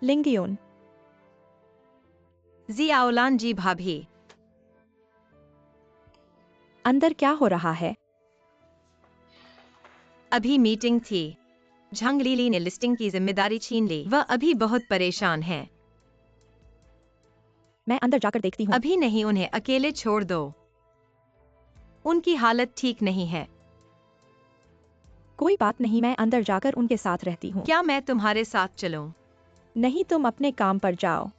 लिंगयुन। जियाओलान जी भाभी। अंदर क्या हो रहा है? अभी मीटिंग थी। झांग लीली ने लिस्टिंग की जिम्मेदारी छीन ली। वह अभी बहुत परेशान है। मैं अंदर जाकर देखती हूँ। अभी नहीं, उन्हें अकेले छोड़ दो। उनकी हालत ठीक नहीं है। कोई बात नहीं, मैं अंदर जाकर उनके साथ रहती हूँ। क्या मैं तुम्हारे साथ चलूं? नहीं, तुम अपने काम पर जाओ।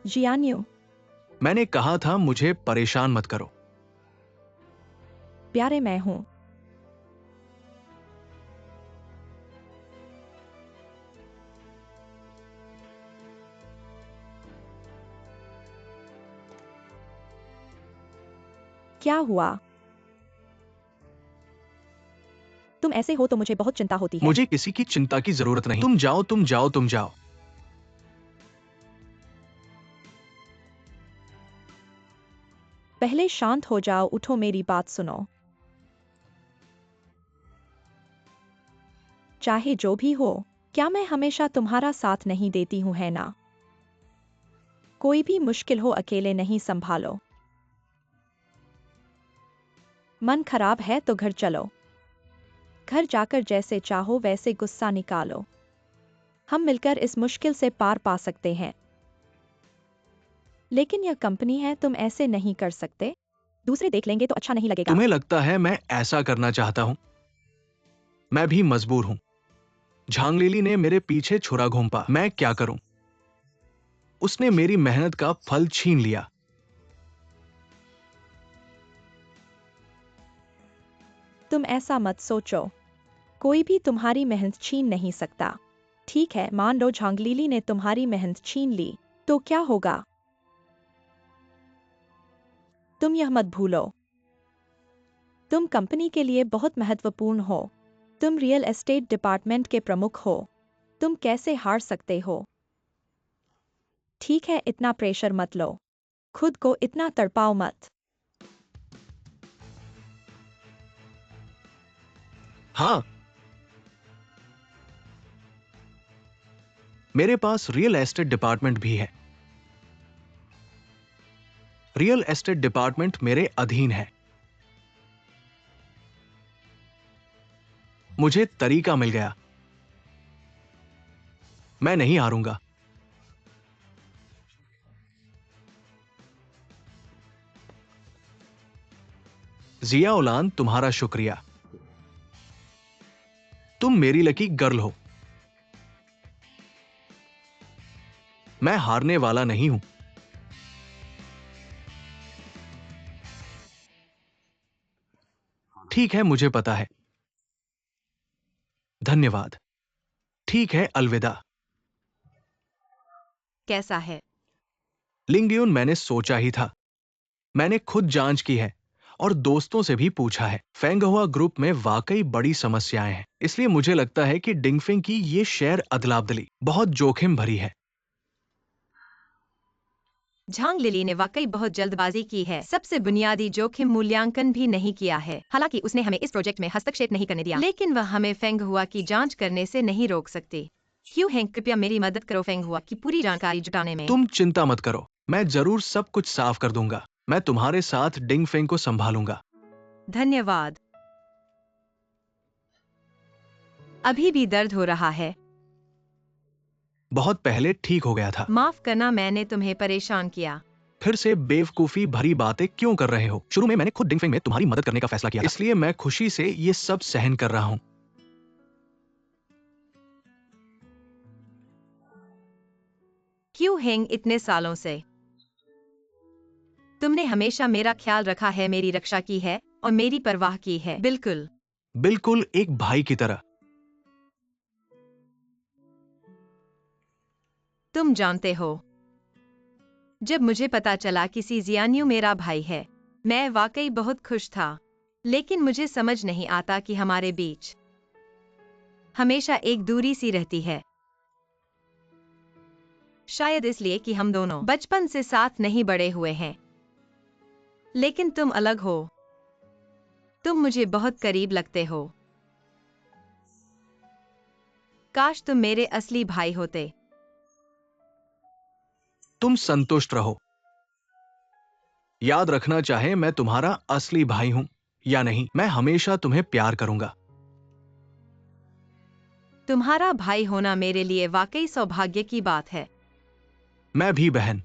जियान्यू, मैंने कहा था मुझे परेशान मत करो। प्यारे, मैं हूँ। क्या हुआ? तुम ऐसे हो तो मुझे बहुत चिंता होती है। मुझे किसी की चिंता की जरूरत नहीं। तुम जाओ, तुम जाओ, तुम जाओ। पहले शांत हो जाओ, उठो, मेरी बात सुनो। चाहे जो भी हो, क्या मैं हमेशा तुम्हारा साथ नहीं देती हूँ, है ना? कोई भी मुश्किल हो अकेले नहीं संभालो। मन खराब है तो घर चलो। घर जाकर जैसे चाहो वैसे गुस्सा निकालो। हम मिलकर इस मुश्किल से पार पा सकते हैं। लेकिन यह कंपनी है, तुम ऐसे नहीं कर सकते। दूसरे देख लेंगे तो अच्छा नहीं लगेगा। तुम्हें लगता है मैं ऐसा करना चाहता हूं? मैं भी मजबूर हूं। झांगलीली ने मेरे पीछे छुरा घोंपा। मैं क्या करूं? उसने मेरी मेहनत का फल छीन लिया। तुम ऐसा मत सोचो। कोई भी तुम्हारी मेहनत छीन नहीं सकता। ठीक है, मान लो झांगलीली ने तुम्हारी मेहनत छीन ली, तो क्या होगा? तुम यह मत भूलो, तुम कंपनी के लिए बहुत महत्वपूर्ण हो। तुम रियल एस्टेट डिपार्टमेंट के प्रमुख हो। तुम कैसे हार सकते हो? ठीक है, इतना प्रेशर मत लो। खुद को इतना तड़पाओ मत। हाँ, मेरे पास रियल एस्टेट डिपार्टमेंट भी है। रियल एस्टेट डिपार्टमेंट मेरे अधीन है। मुझे तरीका मिल गया। मैं नहीं हारूंगा। जिया उलान, तुम्हारा शुक्रिया। तुम मेरी लकी गर्ल हो। मैं हारने वाला नहीं हूं। ठीक है, मुझे पता है। धन्यवाद। ठीक है, अलविदा। कैसा है? लिंगडियोन, मैंने सोचा ही था। मैंने खुद जांच की है और दोस्तों से भी पूछा है। फेंगहुआ ग्रुप में वाकई बड़ी समस्याएं हैं। इसलिए मुझे लगता है कि डिंगफिंग की ये शेयर अदला-बदली बहुत जोखिम भरी है। झांग लिली ने वाकई बहुत जल्दबाजी की है। सबसे बुनियादी जोखिम मूल्यांकन भी नहीं किया है। हालांकि उसने हमें इस प्रोजेक्ट में हस्तक्षेप नहीं करने दिया, लेकिन वह हमें फेंगहुआ की जांच करने से नहीं रोक सकती। क्यों हैंक, कृपया मेरी मदद करो फेंगहुआ की पूरी जानकारी जुटाने में। तुम चिंता मत करो, मैं जरूर सब कुछ साफ कर दूंगा। मैं तुम्हारे साथ डिंगफिंग को संभालूंगा। धन्यवाद। अभी भी दर्द हो रहा है? बहुत पहले ठीक हो गया था। माफ करना, मैंने तुम्हें परेशान किया। फिर से बेवकूफी भरी बातें क्यों कर रहे हो? शुरू में मैंने खुद डिंगफिंग में तुम्हारी मदद करने का फैसला किया था। इसलिए मैं खुशी से ये सब सहन कर रहा हूं। क्यों हैंग, इतने सालों से तुमने हमेशा मेरा ख्याल रखा है, मेरी रक्षा की है और मेरी परवाह की है। बिल्कुल। बिल्कुल एक भाई की तरह। तुम जानते हो, जब मुझे पता चला कि जियान्यू मेरा भाई है, मैं वाकई बहुत खुश था, लेकिन मुझे समझ नहीं आता कि हमारे बीच हमेशा एक दूरी सी रहती है। शायद इसलिए कि हम दोनों बचपन से साथ नहीं बड़े हुए हैं। लेकिन तुम अलग हो। तुम मुझे बहुत करीब लगते हो। काश तुम मेरे असली भाई होते। तुम संतुष्ट रहो। याद रखना, चाहे मैं तुम्हारा असली भाई हूं या नहीं, मैं हमेशा तुम्हें प्यार करूंगा। तुम्हारा भाई होना मेरे लिए वाकई सौभाग्य की बात है। मैं भी बहन।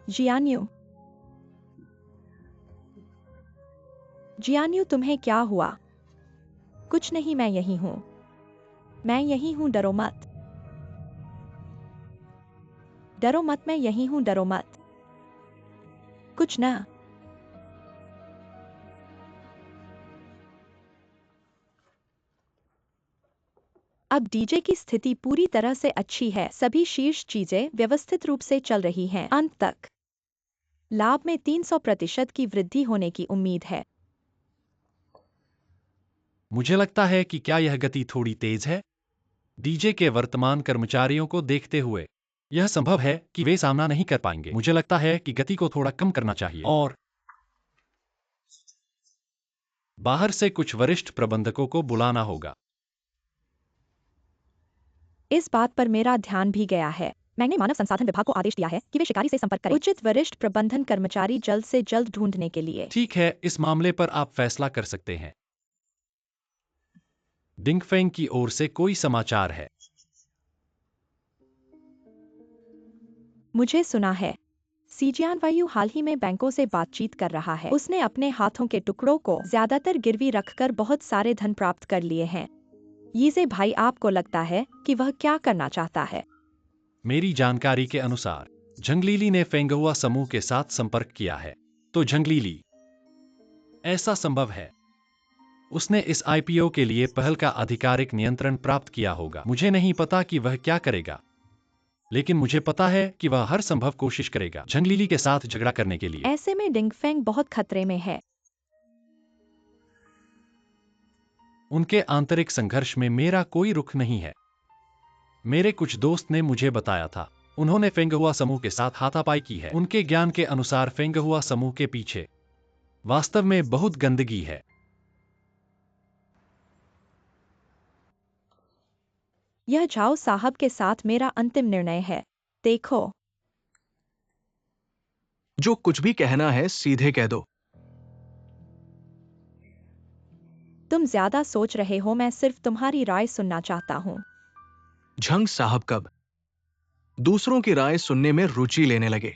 जियान्यू, जियान्यू, तुम्हें क्या हुआ? कुछ नहीं, मैं यही हूं। मैं यही हूं, डरो मत। डरो मत, मैं यही हूं, डरो मत। कुछ ना। अब डीजे की स्थिति पूरी तरह से अच्छी है। सभी शीर्ष चीजें व्यवस्थित रूप से चल रही हैं। अंत तक लाभ में 300% की वृद्धि होने की उम्मीद है। मुझे लगता है कि क्या यह गति थोड़ी तेज है? डीजे के वर्तमान कर्मचारियों को देखते हुए यह संभव है कि वे सामना नहीं कर पाएंगे। मुझे लगता है कि गति को थोड़ा कम करना चाहिए और बाहर से कुछ वरिष्ठ प्रबंधकों को बुलाना होगा। इस बात पर मेरा ध्यान भी गया है। मैंने मानव संसाधन विभाग को आदेश दिया है कि वे शिकारी से संपर्क करें। उचित वरिष्ठ प्रबंधन कर्मचारी जल्द से जल्द ढूंढने के लिए। ठीक है, इस मामले पर आप फैसला कर सकते हैं। डिंगफेंग की ओर से कोई समाचार है? मुझे सुना है सीजियान वायु हाल ही में बैंकों से बातचीत कर रहा है। उसने अपने हाथों के टुकड़ों को ज्यादातर गिरवी रखकर बहुत सारे धन प्राप्त कर लिए हैं। यीजे भाई, आपको लगता है कि वह क्या करना चाहता है? मेरी जानकारी के अनुसार झंगलीली ने फेंगहुआ समूह के साथ संपर्क किया है। तो झंगलीली, ऐसा संभव है उसने इस आईपीओ के लिए पहल का आधिकारिक नियंत्रण प्राप्त किया होगा। मुझे नहीं पता कि वह क्या करेगा, लेकिन मुझे पता है कि वह हर संभव कोशिश करेगा झंगलीली के साथ झगड़ा करने के लिए। ऐसे में डिंगफेंग बहुत खतरे में है। उनके आंतरिक संघर्ष में मेरा कोई रुख नहीं है। मेरे कुछ दोस्त ने मुझे बताया था, उन्होंने फेंगहुआ समूह के साथ हाथापाई की है। उनके ज्ञान के अनुसार फेंगहुआ समूह के पीछे वास्तव में बहुत गंदगी है। यह झाओ साहब के साथ मेरा अंतिम निर्णय है। देखो, जो कुछ भी कहना है सीधे कह दो। तुम ज्यादा सोच रहे हो। मैं सिर्फ तुम्हारी राय सुनना चाहता हूँ। झंग साहब कब दूसरों की राय सुनने में रुचि लेने लगे?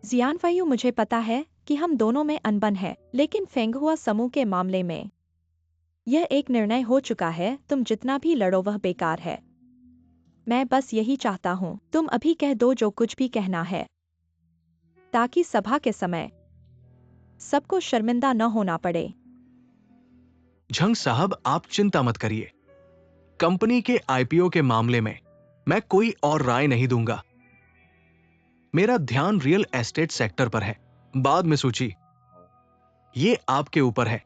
जियानफायु, मुझे पता है कि हम दोनों में अनबन है, लेकिन फेंगहुआ समूह के मामले में यह एक निर्णय हो चुका है। तुम जितना भी लड़ो वह बेकार है। मैं बस यही चाहता हूँ, तुम अभी कह दो जो कुछ भी कहना है, ताकि सभा के समय सबको शर्मिंदा न होना पड़े। झंग साहब, आप चिंता मत करिए। कंपनी के आईपीओ के मामले में मैं कोई और राय नहीं दूंगा। मेरा ध्यान रियल एस्टेट सेक्टर पर है, बाद में सूची। ये आपके ऊपर है।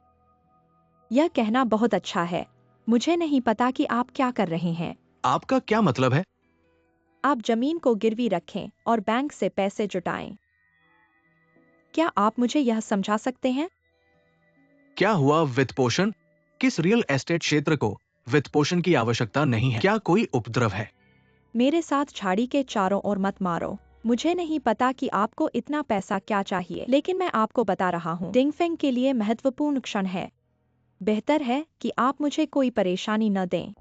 यह कहना बहुत अच्छा है। मुझे नहीं पता कि आप क्या कर रहे हैं। आपका क्या मतलब है? आप जमीन को गिरवी रखें और बैंक से पैसे जुटाएं। क्या आप मुझे यह समझा सकते हैं? क्या हुआ वित्तपोषण? किस रियल एस्टेट क्षेत्र को वित्तपोषण की आवश्यकता नहीं है? क्या कोई उपद्रव है? मेरे साथ झाड़ी के चारों ओर मत मारो। मुझे नहीं पता कि आपको इतना पैसा क्या चाहिए, लेकिन मैं आपको बता रहा हूँ, डिंगफेंग के लिए महत्वपूर्ण क्षण है। बेहतर है कि आप मुझे कोई परेशानी न दें।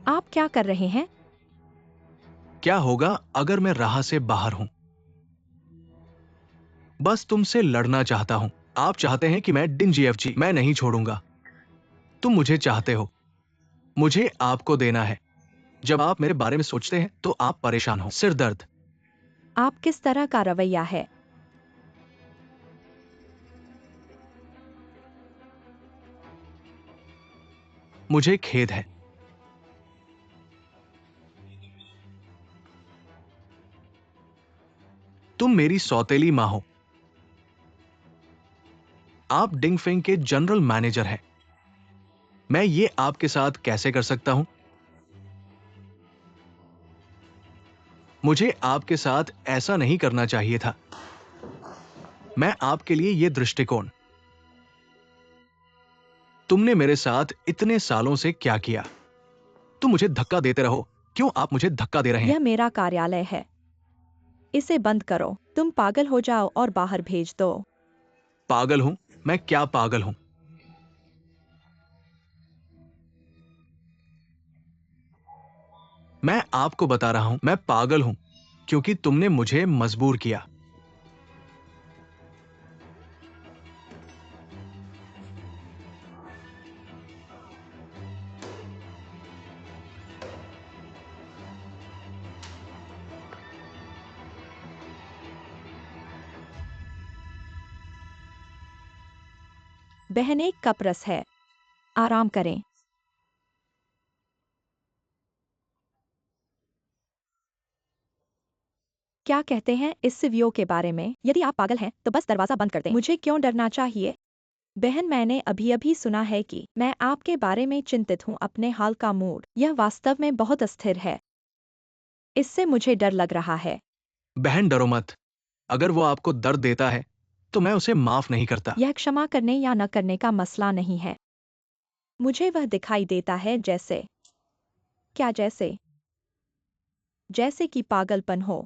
आप क्या कर रहे हैं? क्या होगा अगर मैं राह से बाहर हूं? बस तुमसे लड़ना चाहता हूं। आप चाहते हैं कि मैं डिंजीएफजी, मैं नहीं छोड़ूंगा। तुम मुझे चाहते हो, मुझे आपको देना है। जब आप मेरे बारे में सोचते हैं तो आप परेशान हो। सिर दर्द। आप किस तरह का रवैया है? मुझे खेद है। तुम मेरी सौतेली मां हो। आप डिंगफेंग के जनरल मैनेजर हैं। मैं ये आपके साथ कैसे कर सकता हूं? मुझे आपके साथ ऐसा नहीं करना चाहिए था। मैं आपके लिए ये दृष्टिकोण। तुमने मेरे साथ इतने सालों से क्या किया? तुम मुझे धक्का देते रहो। क्यों आप मुझे धक्का दे रहे हैं? यह मेरा कार्यालय है। इसे बंद करो। तुम पागल हो जाओ और बाहर भेज दो। पागल हूं? मैं क्या पागल हूं? मैं आपको बता रहा हूं, मैं पागल हूं क्योंकि तुमने मुझे मजबूर किया। बहन एक कप रस है। आराम करें। क्या कहते हैं इस सीवीओ के बारे में? यदि आप पागल हैं तो बस दरवाजा बंद कर दें। मुझे क्यों डरना चाहिए? बहन मैंने अभी अभी सुना है कि मैं आपके बारे में चिंतित हूँ। अपने हाल का मूड, यह वास्तव में बहुत अस्थिर है। इससे मुझे डर लग रहा है। बहन डरो मत। अगर वो आपको दर्द देता है तो मैं उसे माफ नहीं करता। यह क्षमा करने या न करने का मसला नहीं है। मुझे वह दिखाई देता है जैसे, क्या जैसे? जैसे कि पागलपन हो।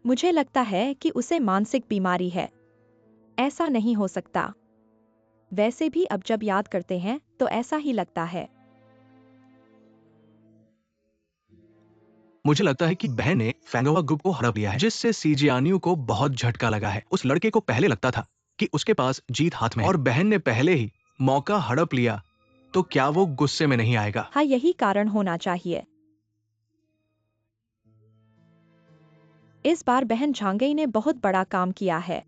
मुझे लगता है कि उसे मानसिक बीमारी है। ऐसा नहीं हो सकता। वैसे भी अब जब याद करते हैं तो ऐसा ही लगता है। मुझे लगता है कि बहन ने फैंगोवा ग्रुप को हड़प लिया है, जिससे सीजियानियो को बहुत झटका लगा है। उस लड़के को पहले लगता था कि उसके पास जीत हाथ में है और बहन ने पहले ही मौका हड़प लिया, तो क्या वो गुस्से में नहीं आएगा? हाँ, यही कारण होना चाहिए। इस बार बहन झांगई ने बहुत बड़ा काम किया है।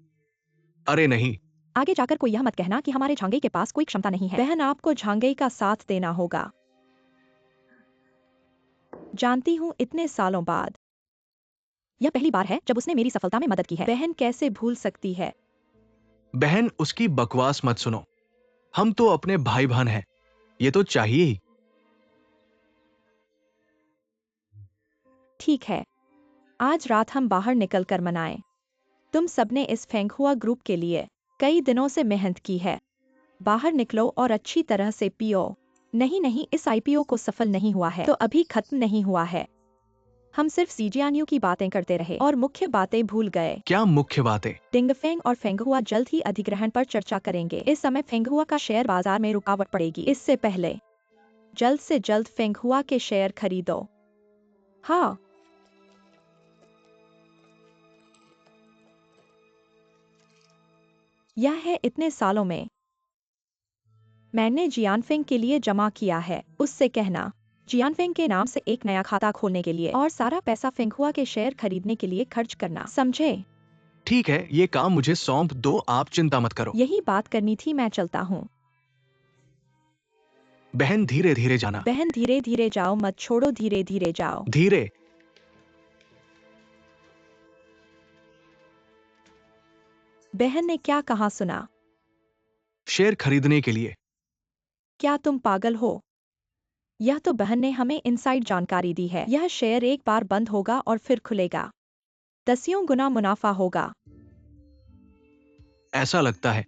अरे नहीं। आगे जाकर कोई यह मत कहना कि हमारे झांगई के पास कोई क्षमता नहीं है। बहन आपको झांगई का साथ देना होगा। जानती हूँ इतने सालों बाद यह पहली बार है जब उसने मेरी सफलता में मदद की है। बहन कैसे भूल सकती है? बहन उसकी बकवास मत सुनो। हम तो अपने भाई बहन हैं, ये तो चाहिए ही। ठीक है, आज रात हम बाहर निकलकर मनाएं। तुम सबने इस फेंगहुआ ग्रुप के लिए कई दिनों से मेहनत की है। बाहर निकलो और अच्छी तरह से पियो। नहीं, इस आईपीओ को सफल नहीं हुआ है तो अभी खत्म नहीं हुआ है। हम सिर्फ सीजियानियो की बातें करते रहे और मुख्य बातें भूल गए। क्या मुख्य बातें? डिंगफेंग और फेंगहुआ जल्द ही अधिग्रहण पर चर्चा करेंगे। इस समय फेंगहुआ का शेयर बाजार में रुकावट पड़ेगी। इससे पहले जल्द से जल्द फेंगहुआ के शेयर खरीदो। हाँ, यह है इतने सालों में मैंने जियानफेंग के लिए जमा किया है। उससे कहना जियानफेंग के नाम से एक नया खाता खोलने के लिए और सारा पैसा फेंगहुआ के शेयर खरीदने के लिए खर्च करना, समझे? ठीक है, ये काम मुझे सौंप दो, आप चिंता मत करो। यही बात करनी थी, मैं चलता हूँ। बहन धीरे धीरे जाना। बहन धीरे धीरे जाओ, मत छोड़ो, धीरे धीरे जाओ। धीरे। बहन ने क्या कहा सुना? शेयर खरीदने के लिए। क्या तुम पागल हो? यह तो बहन ने हमें इनसाइड जानकारी दी है। यह शेयर एक बार बंद होगा और फिर खुलेगा, 10 गुना मुनाफा होगा। ऐसा लगता है।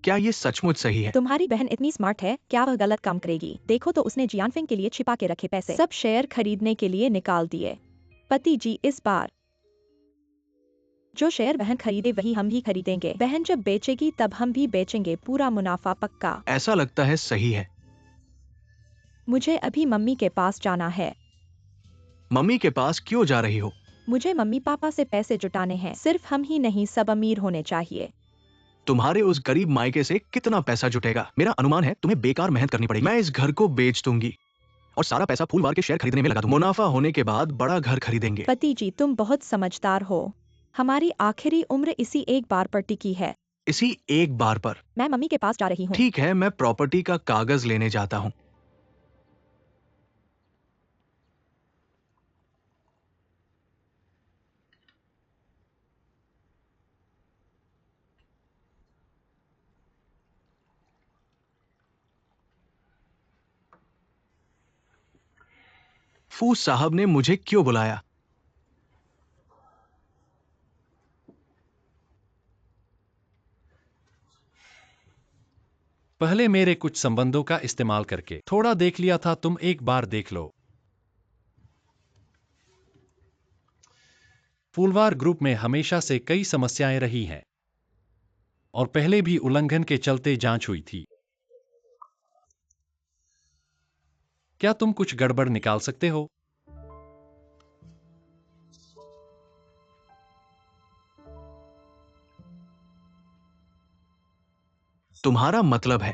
क्या ये सचमुच सही है? तुम्हारी बहन इतनी स्मार्ट है, क्या वह गलत काम करेगी? देखो तो, उसने जियानफेंग के लिए छिपा के रखे पैसे सब शेयर खरीदने के लिए निकाल दिए। पति जी, इस बार जो शेयर बहन खरीदे वही हम भी खरीदेंगे। बहन जब बेचेगी तब हम भी बेचेंगे, पूरा मुनाफा पक्का। ऐसा लगता है सही है। मुझे अभी मम्मी के पास जाना है। मम्मी के पास क्यों जा रही हो? मुझे मम्मी पापा से पैसे जुटाने हैं। सिर्फ हम ही नहीं, सब अमीर होने चाहिए। तुम्हारे उस गरीब मायके से कितना पैसा जुटेगा? मेरा अनुमान है तुम्हें बेकार मेहनत करनी पड़ेगी। मैं इस घर को बेच दूंगी और सारा पैसा फूलवार के शेयर खरीदने में लगा दूंगी। मुनाफा होने के बाद बड़ा घर खरीदेंगे। पति जी, तुम बहुत समझदार हो। हमारी आखिरी उम्र इसी एक बार पर टिकी है। इसी एक बार पर? मैं मम्मी के पास जा रही हूँ। ठीक है, मैं प्रॉपर्टी का कागज लेने जाता हूँ। फू साहब ने मुझे क्यों बुलाया? पहले मेरे कुछ संबंधों का इस्तेमाल करके थोड़ा देख लिया था, तुम एक बार देख लो। फूलवार ग्रुप में हमेशा से कई समस्याएं रही हैं और पहले भी उल्लंघन के चलते जांच हुई थी। क्या तुम कुछ गड़बड़ निकाल सकते हो? तुम्हारा मतलब है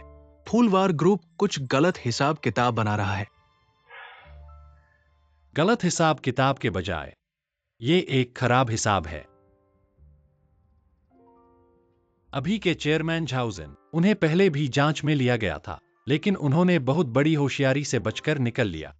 फूलवार ग्रुप कुछ गलत हिसाब किताब बना रहा है? गलत हिसाब किताब के बजाय ये एक खराब हिसाब है। अभी के चेयरमैन झाउजन, उन्हें पहले भी जांच में लिया गया था, लेकिन उन्होंने बहुत बड़ी होशियारी से बचकर निकल लिया।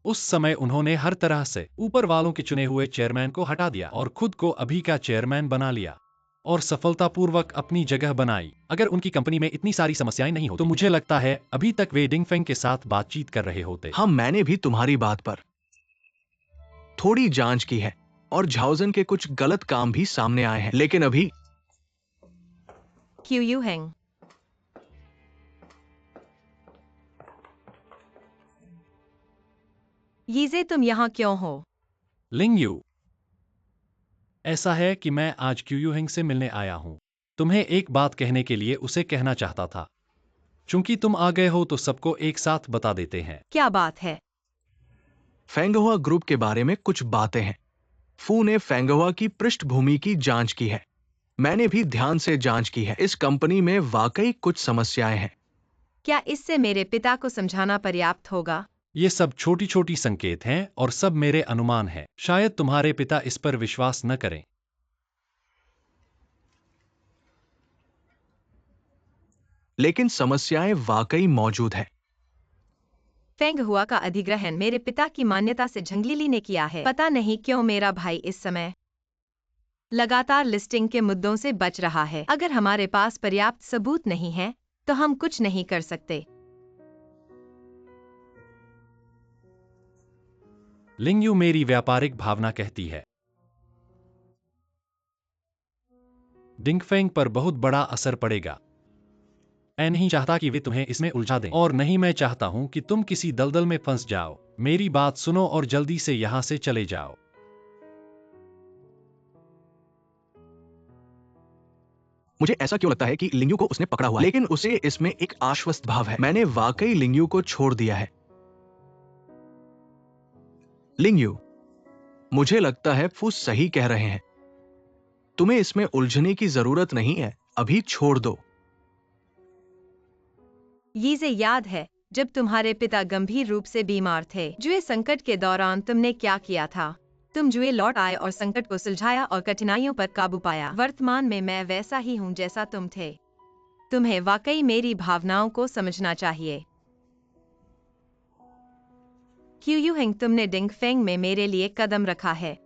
उस समय उन्होंने हर तरह से ऊपर वालों के चुने हुए चेयरमैन को हटा दिया और खुद को अभी का चेयरमैन बना लिया और सफलतापूर्वक अपनी जगह बनाई। अगर उनकी कंपनी में इतनी सारी समस्याएं नहीं हो तो मुझे लगता है अभी तक वे डिंगफेंग के साथ बातचीत कर रहे होते। हाँ, मैंने भी तुम्हारी बात पर थोड़ी जांच की है और झाउजन के कुछ गलत काम भी सामने आए हैं, लेकिन अभी क्यू यू हैंग, यीजे तुम यहाँ क्यों हो? लिंग यू, ऐसा है कि मैं आज क्यूयूहिंग से मिलने आया हूं। तुम्हें एक बात कहने के लिए उसे कहना चाहता था। चूंकि तुम आ गए हो तो सबको एक साथ बता देते हैं। क्या बात है? फेंगहुआ ग्रुप के बारे में कुछ बातें हैं। फू ने फेंगहुआ की पृष्ठभूमि की जांच की है। मैंने भी ध्यान से जांच की है। इस कंपनी में वाकई कुछ समस्याएं हैं। क्या इससे मेरे पिता को समझाना पर्याप्त होगा? ये सब छोटी छोटी संकेत हैं और सब मेरे अनुमान हैं। शायद तुम्हारे पिता इस पर विश्वास न करें। लेकिन समस्याएं वाकई मौजूद है। फेंगहुआ का अधिग्रहण मेरे पिता की मान्यता से झंगलीली ने किया है। पता नहीं क्यों मेरा भाई इस समय लगातार लिस्टिंग के मुद्दों से बच रहा है। अगर हमारे पास पर्याप्त सबूत नहीं है तो हम कुछ नहीं कर सकते। लिंग यू, मेरी व्यापारिक भावना कहती है डिंगफेंग पर बहुत बड़ा असर पड़ेगा। मैं नहीं चाहता कि वे तुम्हें इसमें उलझा दें और नहीं मैं चाहता हूं कि तुम किसी दलदल में फंस जाओ। मेरी बात सुनो और जल्दी से यहां से चले जाओ। मुझे ऐसा क्यों लगता है कि लिंगयू को उसने पकड़ा हुआ है, लेकिन उसे इसमें एक आश्वस्त भाव है। मैंने वाकई लिंगयू को छोड़ दिया है। लिंगयू, मुझे लगता है फू सही कह रहे हैं। तुम्हें इसमें उलझने की जरूरत नहीं है, अभी छोड़ दो। यीजे याद है जब तुम्हारे पिता गंभीर रूप से बीमार थे, जुए संकट के दौरान तुमने क्या किया था? तुम जुए लौट आए और संकट को सुलझाया और कठिनाइयों पर काबू पाया। वर्तमान में मैं वैसा ही हूँ जैसा तुम थे। तुम्हें वाकई मेरी भावनाओं को समझना चाहिए। क्यू यूहिंग, तुमने डिंगफेंग में मेरे लिए कदम रखा है।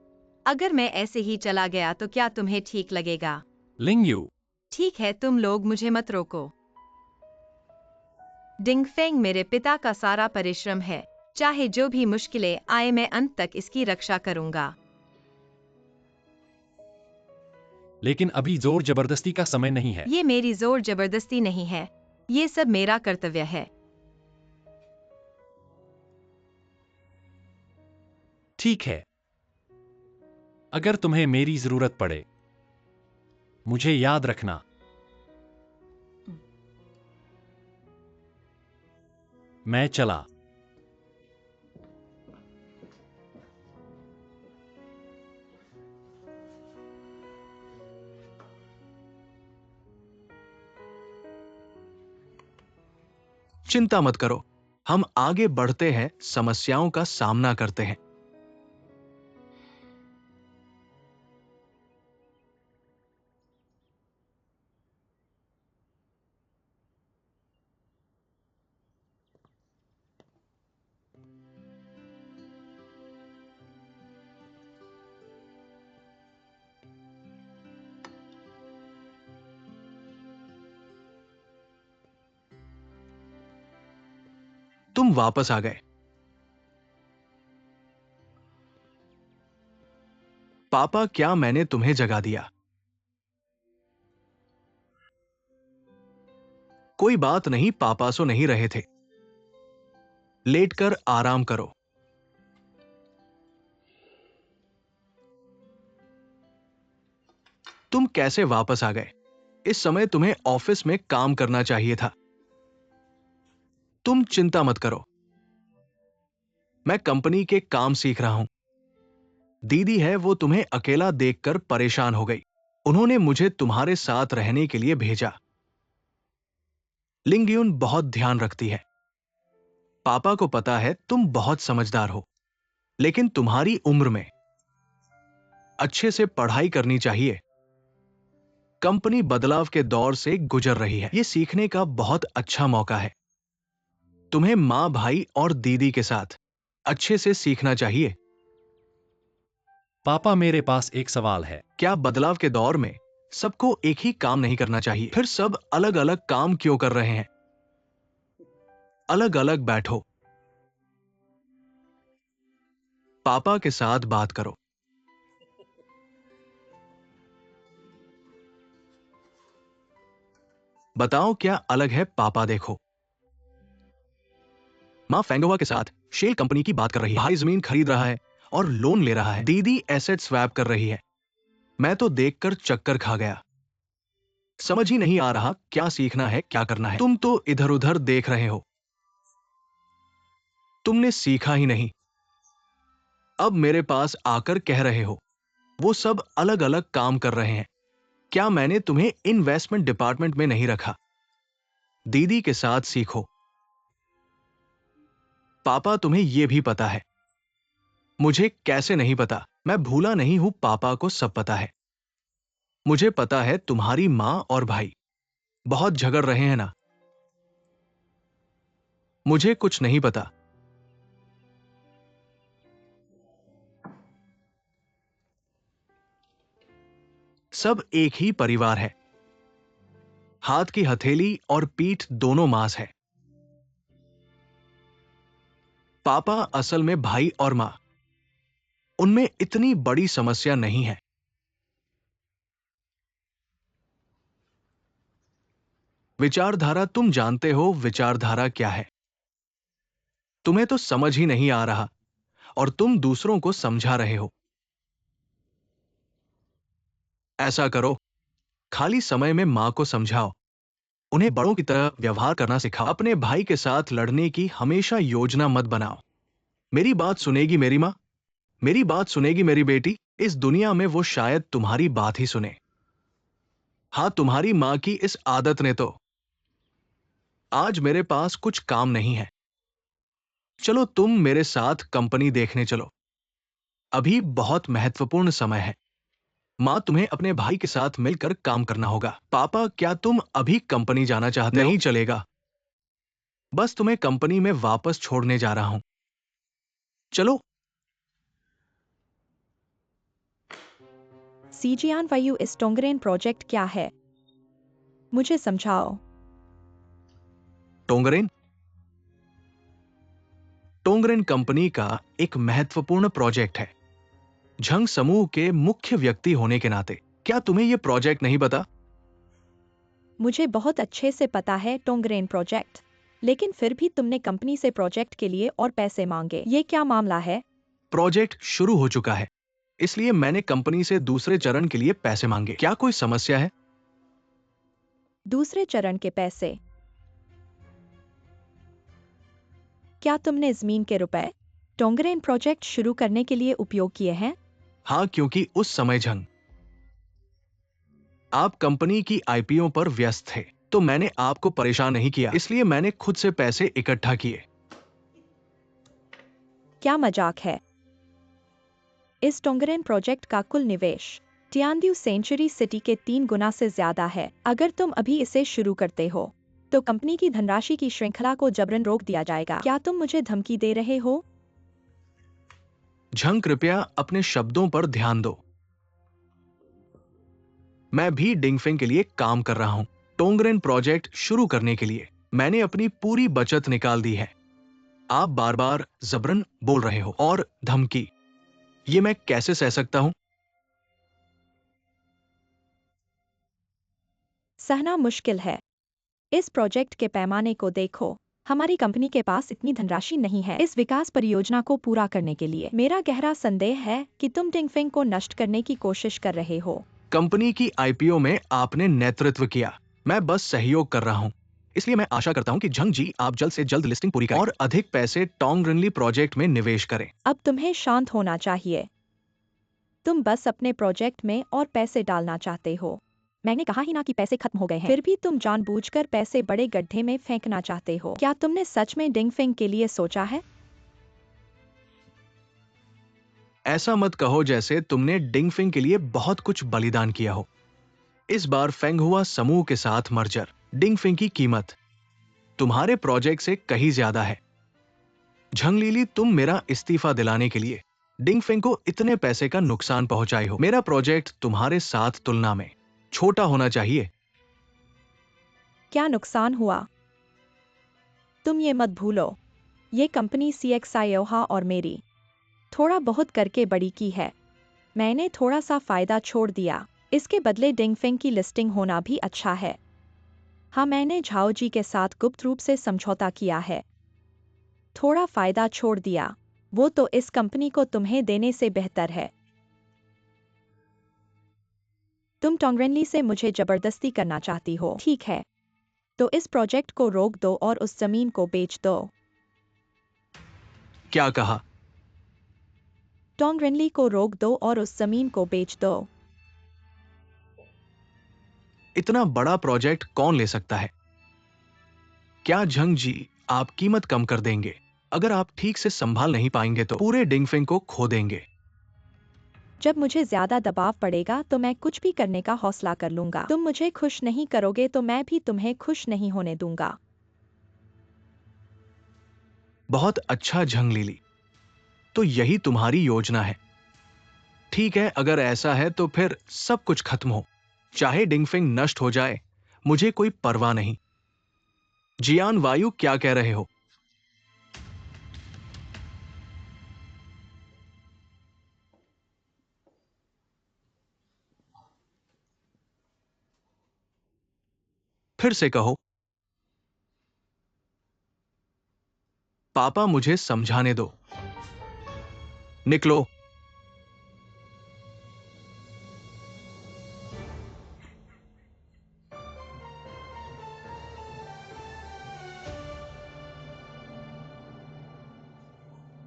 अगर मैं ऐसे ही चला गया तो क्या तुम्हें ठीक लगेगा? लिंग यू, ठीक है, तुम लोग मुझे मत रोको। डिंगफेंग मेरे पिता का सारा परिश्रम है। चाहे जो भी मुश्किलें आए, मैं अंत तक इसकी रक्षा करूंगा। लेकिन अभी जोर जबरदस्ती का समय नहीं है। ये मेरी जोर जबरदस्ती नहीं है, ये सब मेरा कर्तव्य है। ठीक है, अगर तुम्हें मेरी जरूरत पड़े, मुझे याद रखना। मैं चला। चिंता मत करो, हम आगे बढ़ते हैं, समस्याओं का सामना करते हैं। तुम वापस आ गए। पापा, क्या मैंने तुम्हें जगा दिया? कोई बात नहीं, पापा सो नहीं रहे थे। लेटकर आराम करो। तुम कैसे वापस आ गए? इस समय तुम्हें ऑफिस में काम करना चाहिए था। तुम चिंता मत करो, मैं कंपनी के काम सीख रहा हूं। दीदी है, वो तुम्हें अकेला देखकर परेशान हो गई। उन्होंने मुझे तुम्हारे साथ रहने के लिए भेजा। लिंगयून बहुत ध्यान रखती है। पापा को पता है तुम बहुत समझदार हो, लेकिन तुम्हारी उम्र में अच्छे से पढ़ाई करनी चाहिए। कंपनी बदलाव के दौर से गुजर रही है। यह सीखने का बहुत अच्छा मौका है। तुम्हें मां, भाई और दीदी के साथ अच्छे से सीखना चाहिए। पापा, मेरे पास एक सवाल है। क्या बदलाव के दौर में सबको एक ही काम नहीं करना चाहिए? फिर सब अलग अलग काम क्यों कर रहे हैं? अलग अलग बैठो, पापा के साथ बात करो। बताओ क्या अलग है? पापा देखो, मां फेंगोवा के साथ शेल कंपनी की बात कर रही है। भाई जमीन खरीद रहा है और लोन ले रहा है। दीदी एसेट स्वैप कर रही है। मैं तो देखकर चक्कर खा गया। समझ ही नहीं आ रहा क्या सीखना है, क्या करना है। तुम तो इधर उधर देख रहे हो, तुमने सीखा ही नहीं। अब मेरे पास आकर कह रहे हो वो सब अलग अलग काम कर रहे हैं। क्या मैंने तुम्हें इन्वेस्टमेंट डिपार्टमेंट में नहीं रखा? दीदी के साथ सीखो। पापा, तुम्हें यह भी पता है। मुझे कैसे नहीं पता? मैं भूला नहीं हूं, पापा को सब पता है। मुझे पता है तुम्हारी मां और भाई बहुत झगड़ रहे हैं ना। मुझे कुछ नहीं पता। सब एक ही परिवार है। हाथ की हथेली और पीठ दोनों मांस है। पापा असल में भाई और मां, उनमें इतनी बड़ी समस्या नहीं है। विचारधारा, तुम जानते हो विचारधारा क्या है? तुम्हें तो समझ ही नहीं आ रहा और तुम दूसरों को समझा रहे हो। ऐसा करो, खाली समय में मां को समझाओ। उन्हें बड़ों की तरह व्यवहार करना सिखाओ। अपने भाई के साथ लड़ने की हमेशा योजना मत बनाओ। मेरी बात सुनेगी मेरी मां? मेरी बात सुनेगी मेरी बेटी? इस दुनिया में वो शायद तुम्हारी बात ही सुने। हां, तुम्हारी मां की इस आदत ने तो। आज मेरे पास कुछ काम नहीं है, चलो तुम मेरे साथ कंपनी देखने चलो। अभी बहुत महत्वपूर्ण समय है। माँ, तुम्हें अपने भाई के साथ मिलकर काम करना होगा। पापा, क्या तुम अभी कंपनी जाना चाहते हो? नहीं चलेगा, बस तुम्हें कंपनी में वापस छोड़ने जा रहा हूं। चलो। सीजियान वायु इस टोंगरेन प्रोजेक्ट क्या है? मुझे समझाओ। टोंगरेन टोंगरेन कंपनी का एक महत्वपूर्ण प्रोजेक्ट है। झंग समूह के मुख्य व्यक्ति होने के नाते, क्या तुम्हें यह प्रोजेक्ट नहीं पता? मुझे बहुत अच्छे से पता है टोंगरेन प्रोजेक्ट, लेकिन फिर भी तुमने कंपनी से प्रोजेक्ट के लिए और पैसे मांगे। ये क्या मामला है? प्रोजेक्ट शुरू हो चुका है, इसलिए मैंने कंपनी से दूसरे चरण के लिए पैसे मांगे। क्या कोई समस्या है? दूसरे चरण के पैसे? क्या तुमने जमीन के रुपए टोंगरेन प्रोजेक्ट शुरू करने के लिए उपयोग किए हैं? हाँ, क्योंकि उस समय झंग आप कंपनी की आईपीओ पर व्यस्त थे, तो मैंने आपको परेशान नहीं किया, इसलिए मैंने खुद से पैसे इकट्ठा किए। क्या मजाक है? इस टोंगरेन प्रोजेक्ट का कुल निवेश टियानड्यू सेंचुरी सिटी के 3 गुना से ज्यादा है। अगर तुम अभी इसे शुरू करते हो तो कंपनी की धनराशि की श्रृंखला को जबरन रोक दिया जाएगा। क्या तुम मुझे धमकी दे रहे हो? झंग, कृपया अपने शब्दों पर ध्यान दो। मैं भी डिंगफेंग के लिए काम कर रहा हूं। टोंगरेन प्रोजेक्ट शुरू करने के लिए मैंने अपनी पूरी बचत निकाल दी है। आप बार बार जबरन बोल रहे हो, और धमकी, ये मैं कैसे सह सकता हूं? सहना मुश्किल है। इस प्रोजेक्ट के पैमाने को देखो। हमारी कंपनी के पास इतनी धनराशि नहीं है इस विकास परियोजना को पूरा करने के लिए। मेरा गहरा संदेह है कि तुम डिंगफेंग को नष्ट करने की कोशिश कर रहे हो। कंपनी की आईपीओ में आपने नेतृत्व किया, मैं बस सहयोग कर रहा हूं। इसलिए मैं आशा करता हूं कि झंग जी, आप जल्द से जल्द लिस्टिंग पूरी करें और अधिक पैसे टोंगरेनली प्रोजेक्ट में निवेश करें। अब तुम्हें शांत होना चाहिए। तुम बस अपने प्रोजेक्ट में और पैसे डालना चाहते हो। मैंने कहा ही ना कि पैसे खत्म हो गए हैं। फिर भी तुम जानबूझकर पैसे बड़े गड्ढे में फेंकना चाहते हो। क्या तुमने सच में डिंगफेंग के लिए सोचा है? ऐसा मत कहो जैसे तुमने डिंगफिंग के लिए बहुत कुछ बलिदान किया हो। इस बार फेंगहुआ समूह के साथ मर्जर, डिंगफिंग की कीमत तुम्हारे प्रोजेक्ट से कहीं ज्यादा है। झंगलीली, तुम मेरा इस्तीफा दिलाने के लिए डिंगफिंग को इतने पैसे का नुकसान पहुंचाए हो। मेरा प्रोजेक्ट तुम्हारे साथ तुलना में छोटा होना चाहिए। क्या नुकसान हुआ? तुम ये मत भूलो, ये कंपनी CXIOHA और मेरी थोड़ा बहुत करके बड़ी की है। मैंने थोड़ा सा फायदा छोड़ दिया, इसके बदले डिंगफेंग की लिस्टिंग होना भी अच्छा है। हाँ, मैंने झाओ जी के साथ गुप्त रूप से समझौता किया है। थोड़ा फायदा छोड़ दिया, वो तो इस कंपनी को तुम्हें देने से बेहतर है। तुम टोंगरेनली से मुझे जबरदस्ती करना चाहती हो, ठीक है? तो इस प्रोजेक्ट को रोक दो और उस जमीन को बेच दो। क्या कहा? टोंगरेनली को रोक दो और उस जमीन को बेच दो। इतना बड़ा प्रोजेक्ट कौन ले सकता है? क्या झंग जी, आप कीमत कम कर देंगे? अगर आप ठीक से संभाल नहीं पाएंगे तो पूरे डिंगफिंग को खो देंगे। जब मुझे ज्यादा दबाव पड़ेगा तो मैं कुछ भी करने का हौसला कर लूंगा। तुम मुझे खुश नहीं करोगे तो मैं भी तुम्हें खुश नहीं होने दूंगा। बहुत अच्छा झंगलीली, तो यही तुम्हारी योजना है। ठीक है, अगर ऐसा है तो फिर सब कुछ खत्म हो, चाहे डिंगफिंग नष्ट हो जाए, मुझे कोई परवाह नहीं। जियान वायु, क्या कह रहे हो? फिर से कहो। पापा, मुझे समझाने दो। निकलो।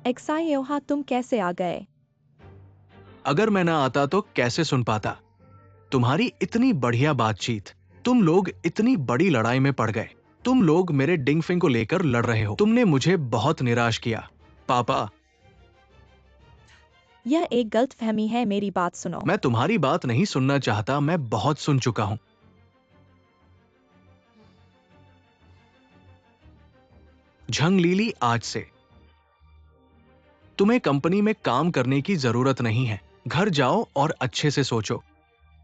XIOHA, तुम कैसे आ गए? अगर मैं ना आता तो कैसे सुन पाता तुम्हारी इतनी बढ़िया बातचीत? तुम लोग इतनी बड़ी लड़ाई में पड़ गए, तुम लोग मेरे डिंगफिंग को लेकर लड़ रहे हो। तुमने मुझे बहुत निराश किया पापा। यह एक गलतफहमी है, मेरी बात सुनो। मैं तुम्हारी बात नहीं सुनना चाहता, मैं बहुत सुन चुका हूं। झंग लीली, आज से तुम्हें कंपनी में काम करने की जरूरत नहीं है। घर जाओ और अच्छे से सोचो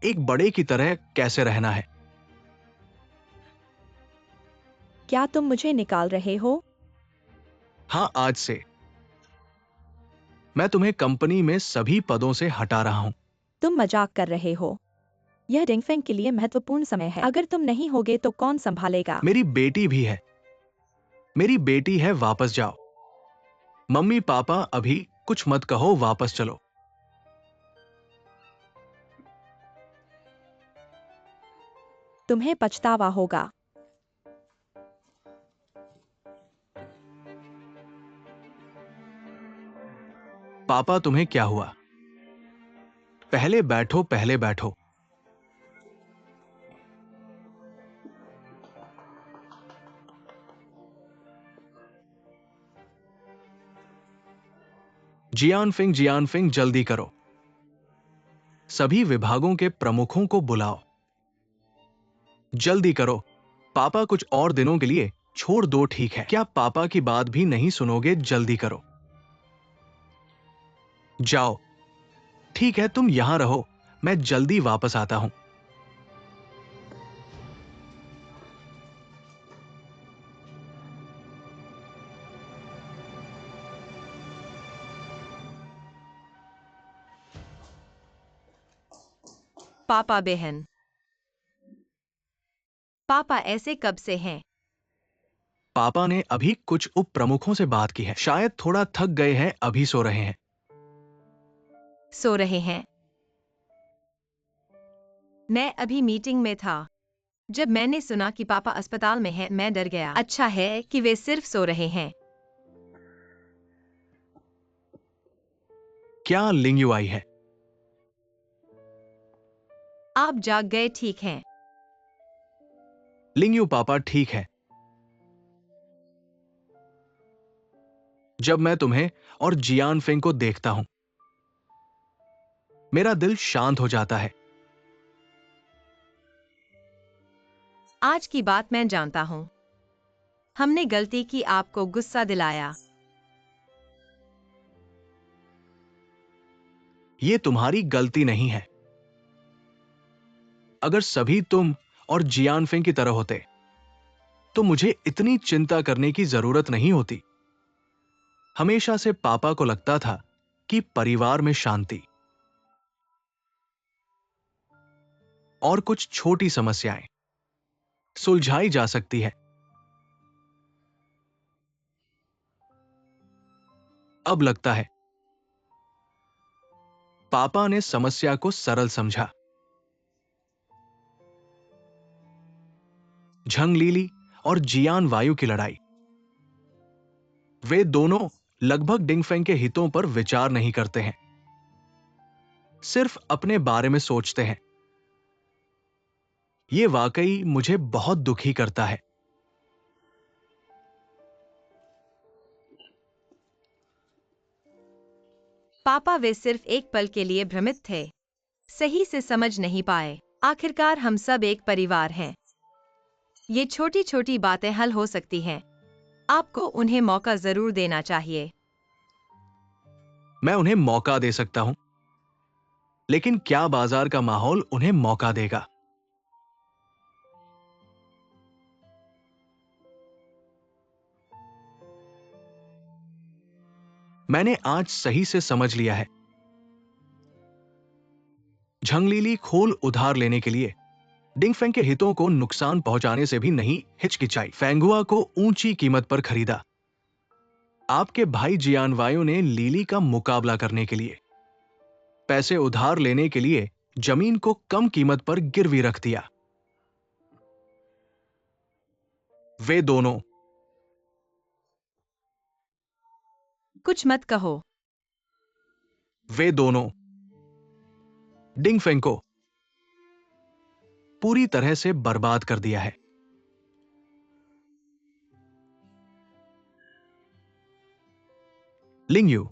एक बड़े की तरह कैसे रहना है। क्या तुम मुझे निकाल रहे हो? हाँ, आज से मैं तुम्हें कंपनी में सभी पदों से हटा रहा हूं। तुम मजाक कर रहे हो। यह डिंगफेंग के लिए महत्वपूर्ण समय है। अगर तुम नहीं होगे तो कौन संभालेगा? मेरी बेटी भी है। मेरी बेटी है, वापस जाओ। मम्मी पापा, अभी कुछ मत कहो, वापस चलो। तुम्हें पछतावा होगा। पापा, तुम्हें क्या हुआ? पहले बैठो, पहले बैठो। जियानफिंग, जल्दी करो। सभी विभागों के प्रमुखों को बुलाओ। जल्दी करो। पापा कुछ और दिनों के लिए छोड़ दो, ठीक है? क्या पापा की बात भी नहीं सुनोगे? जल्दी करो। जाओ। ठीक है, तुम यहां रहो, मैं जल्दी वापस आता हूं। पापा बहन, पापा ऐसे कब से हैं? पापा ने अभी कुछ उप प्रमुखों से बात की है, शायद थोड़ा थक गए हैं, अभी सो रहे हैं। सो रहे हैं? मैं अभी मीटिंग में था। जब मैंने सुना कि पापा अस्पताल में हैं, मैं डर गया। अच्छा है कि वे सिर्फ सो रहे हैं। क्या लिंगयू आई है? आप जाग गए, ठीक हैं? लिंगयू पापा ठीक है। जब मैं तुम्हें और जियानफिंग को देखता हूं, मेरा दिल शांत हो जाता है। आज की बात मैं जानता हूं। हमने गलती की, आपको गुस्सा दिलाया। यह तुम्हारी गलती नहीं है। अगर सभी तुम और जियानफिंग की तरह होते तो मुझे इतनी चिंता करने की जरूरत नहीं होती। हमेशा से पापा को लगता था कि परिवार में शांति और कुछ छोटी समस्याएं सुलझाई जा सकती है। अब लगता है पापा ने समस्या को सरल समझा। झंग लीली और जियान वायु की लड़ाई, वे दोनों लगभग डिंगफेंग के हितों पर विचार नहीं करते हैं, सिर्फ अपने बारे में सोचते हैं। यह वाकई मुझे बहुत दुखी करता है। पापा वे सिर्फ एक पल के लिए भ्रमित थे, सही से समझ नहीं पाए। आखिरकार हम सब एक परिवार हैं। ये छोटी छोटी बातें हल हो सकती हैं। आपको उन्हें मौका जरूर देना चाहिए। मैं उन्हें मौका दे सकता हूं, लेकिन क्या बाजार का माहौल उन्हें मौका देगा? मैंने आज सही से समझ लिया है। झंगलीली खोल उधार लेने के लिए डिंगफेंग के हितों को नुकसान पहुंचाने से भी नहीं हिचकिचाई। फेंगुआ को ऊंची कीमत पर खरीदा। आपके भाई जियानवायु ने लीली का मुकाबला करने के लिए पैसे उधार लेने के लिए जमीन को कम कीमत पर गिरवी रख दिया। वे दोनों कुछ मत कहो। वे दोनों डिंगफेंग को पूरी तरह से बर्बाद कर दिया है। लिंगयू,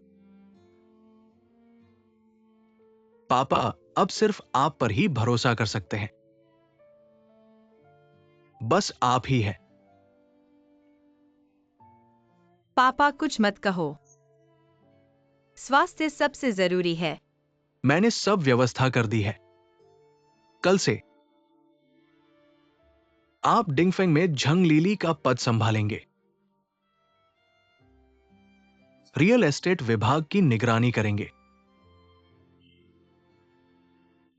पापा अब सिर्फ आप पर ही भरोसा कर सकते हैं। बस आप ही है। पापा कुछ मत कहो। स्वास्थ्य सबसे जरूरी है। मैंने सब व्यवस्था कर दी है। कल से आप डिंगफेंग में झंग लीली का पद संभालेंगे। रियल एस्टेट विभाग की निगरानी करेंगे।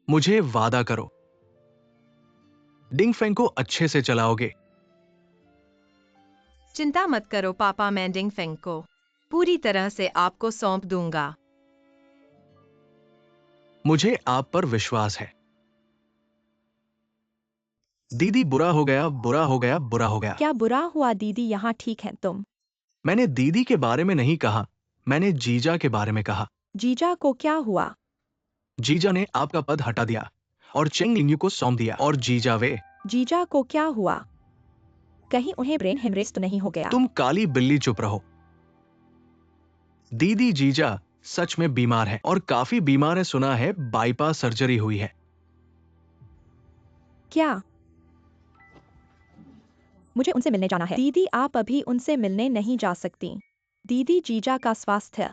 मुझे वादा करो, डिंगफेंग को अच्छे से चलाओगे। चिंता मत करो पापा, मैं डिंगफेंग को पूरी तरह से आपको सौंप दूंगा। मुझे आप पर विश्वास है। दीदी, बुरा हो गया, बुरा हो गया, बुरा हो गया। क्या बुरा हुआ दीदी? यहाँ ठीक है तुम? मैंने दीदी के बारे में नहीं कहा, मैंने जीजा के बारे में कहा। जीजा को क्या हुआ? जीजा ने आपका पद हटा दिया और चेंग लिंगयू को सौंप दिया। और जीजा वे, जीजा को क्या हुआ? कहीं उन्हें ब्रेन हेमरेज तो नहीं हो गया? तुम काली बिल्ली चुप रहो। दीदी, जीजा सच में बीमार है और काफी बीमार है, सुना है बाईपास सर्जरी हुई है। क्या? मुझे उनसे मिलने जाना है। दीदी, आप अभी उनसे मिलने नहीं जा सकती। दीदी, जीजा का स्वास्थ्य,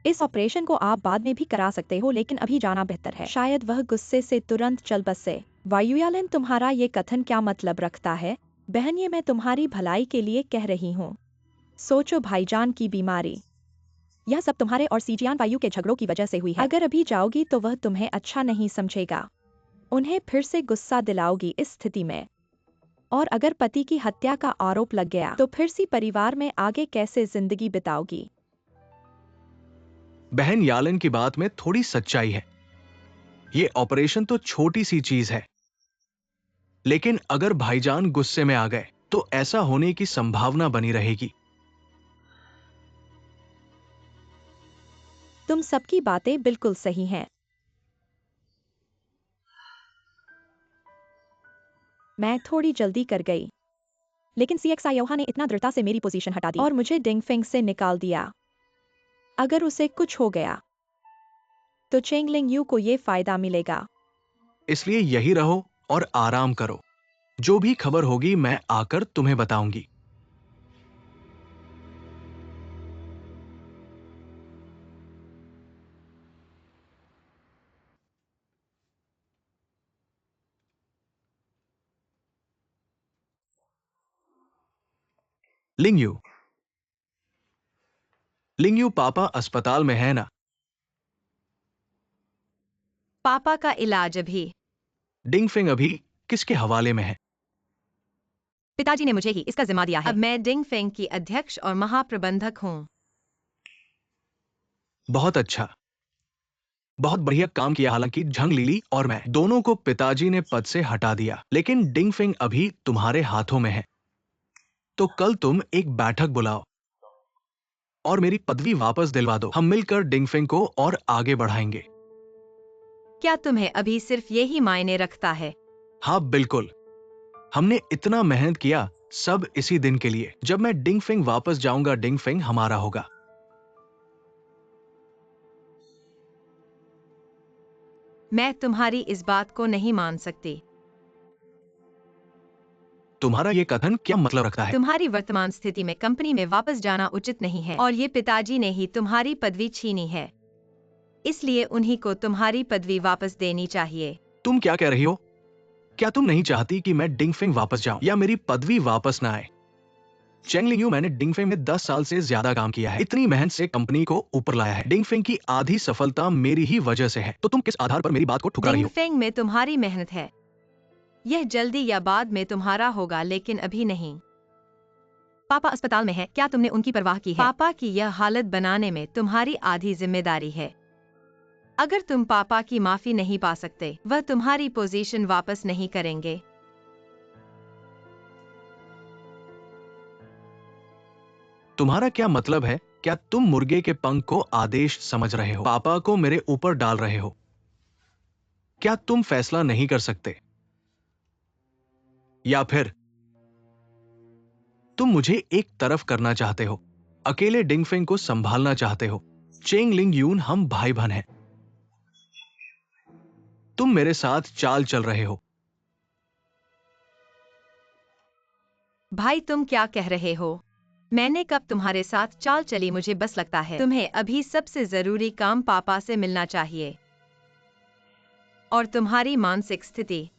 इस ऑपरेशन को आप बाद में भी करा सकते हो, लेकिन अभी जाना बेहतर है। शायद वह गुस्से से तुरंत चल बसे। वायुयालन, तुम्हारा ये कथन क्या मतलब रखता है? बहन, ये मैं तुम्हारी भलाई के लिए कह रही हूँ। सोचो, भाईजान की बीमारी, यह सब तुम्हारे और सीजियान वायु के झगड़ों की वजह से हुई है। अगर अभी जाओगी तो वह तुम्हें अच्छा नहीं समझेगा, उन्हें फिर से गुस्सा दिलाओगी इस स्थिति में। और अगर पति की हत्या का आरोप लग गया तो फिर से परिवार में आगे कैसे जिंदगी बिताओगी? बहन, यालन की बात में थोड़ी सच्चाई है। ये ऑपरेशन तो छोटी सी चीज है, लेकिन अगर भाईजान गुस्से में आ गए तो ऐसा होने की संभावना बनी रहेगी। तुम सबकी बातें बिल्कुल सही हैं। मैं थोड़ी जल्दी कर गई, लेकिन सीएक्सआईओहा ने इतना दृढ़ता से मेरी पोजीशन हटा दी और मुझे डिंगफेंग से निकाल दिया। अगर उसे कुछ हो गया तो चेंग लिंगयू को ये फायदा मिलेगा। इसलिए यही रहो और आराम करो। जो भी खबर होगी मैं आकर तुम्हें बताऊंगी। लिंगयू, लिंगयू, पापा अस्पताल में है ना? पापा का इलाज अभी डिंगफेंग अभी किसके हवाले में है? पिताजी ने मुझे ही इसका जिम्मा दिया है। अब मैं डिंगफेंग की अध्यक्ष और महाप्रबंधक हूँ। बहुत अच्छा, बहुत बढ़िया काम किया। हालांकि झंग लीली और मैं दोनों को पिताजी ने पद से हटा दिया, लेकिन डिंगफेंग अभी तुम्हारे हाथों में है। तो कल तुम एक बैठक बुलाओ और मेरी पदवी वापस दिलवा दो। हम मिलकर डिंगफेंग को और आगे बढ़ाएंगे। क्या तुम्हें अभी सिर्फ यही मायने रखता है? हाँ बिल्कुल, हमने इतना मेहनत किया सब इसी दिन के लिए। जब मैं डिंगफेंग वापस जाऊंगा, डिंगफेंग हमारा होगा। मैं तुम्हारी इस बात को नहीं मान सकती। तुम्हारा ये कथन क्या मतलब रखता है? तुम्हारी वर्तमान स्थिति में कंपनी में वापस जाना उचित नहीं है और ये पिताजी ने ही तुम्हारी पदवी छीनी है, इसलिए उन्हीं को तुम्हारी पदवी वापस देनी चाहिए। तुम क्या कह रही हो? क्या तुम नहीं चाहती कि मैं डिंगफेंग वापस जाऊं या मेरी पदवी वापस ना आए? चेंग लिंगयू, मैंने डिंगफेंग में 10 साल से ज्यादा काम किया है, इतनी मेहनत से कंपनी को ऊपर लाया है। डिंगफेंग की आधी सफलता मेरी ही वजह से है, तो तुम किस आधार पर मेरी बात को ठुकरा रही हो? डिंगफेंग में तुम्हारी मेहनत है, यह जल्दी या बाद में तुम्हारा होगा, लेकिन अभी नहीं। पापा अस्पताल में है, क्या तुमने उनकी परवाह की है? पापा की यह हालत बनाने में तुम्हारी आधी जिम्मेदारी है। अगर तुम पापा की माफी नहीं पा सकते, वह तुम्हारी पोजीशन वापस नहीं करेंगे। तुम्हारा क्या मतलब है? क्या तुम मुर्गे के पंख को आदेश समझ रहे हो? पापा को मेरे ऊपर डाल रहे हो? क्या तुम फैसला नहीं कर सकते? या फिर तुम मुझे एक तरफ करना चाहते हो? अकेले डिंगफेंग को संभालना चाहते हो। चेंग लिंग यून, हम भाई बहन हैं। तुम मेरे साथ चाल चल रहे हो। भाई तुम क्या कह रहे हो? मैंने कब तुम्हारे साथ चाल चली? मुझे बस लगता है तुम्हें अभी सबसे जरूरी काम पापा से मिलना चाहिए। और तुम्हारी मानसिक स्थिति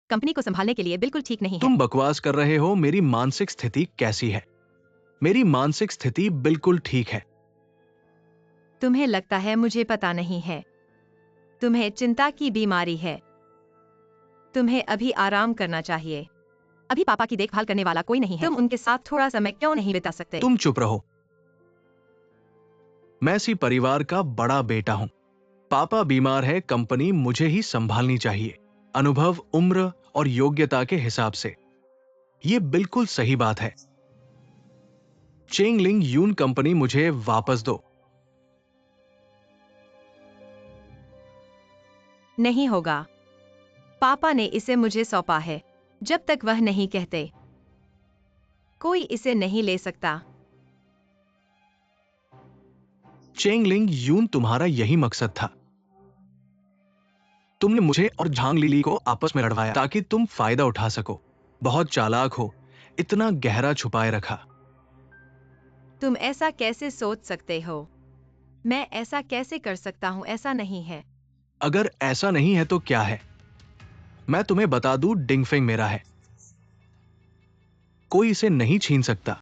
कंपनी को संभालने के लिए बिल्कुल ठीक नहीं है। तुम बकवास कर रहे हो। मेरी मानसिक स्थिति कैसी है? मेरी मानसिक स्थिति बिल्कुल ठीक है। तुम्हें लगता है मुझे पता नहीं है। तुम्हें चिंता की बीमारी है। तुम्हें अभी आराम करना चाहिए। अभी पापा की देखभाल करने वाला कोई नहीं है। तुम उनके साथ थोड़ा समय क्यों नहीं बिता सकते? तुम चुप रहो। मैं इसी परिवार का बड़ा बेटा हूं। पापा बीमार है, कंपनी मुझे ही संभालनी चाहिए। अनुभव, उम्र और योग्यता के हिसाब से यह बिल्कुल सही बात है। चेंग लिंग यून, कंपनी मुझे वापस दो। नहीं होगा। पापा ने इसे मुझे सौंपा है। जब तक वह नहीं कहते, कोई इसे नहीं ले सकता। चेंग लिंग यून, तुम्हारा यही मकसद था। तुमने मुझे और झांग लिली को आपस में लड़वाया ताकि तुम फायदा उठा सको। बहुत चालाक हो, इतना गहरा छुपाए रखा। तुम ऐसा कैसे सोच सकते हो? मैं ऐसा कैसे कर सकता हूं? ऐसा नहीं है। अगर ऐसा नहीं है तो क्या है? मैं तुम्हें बता दूं, डिंगफेंग मेरा है। कोई इसे नहीं छीन सकता।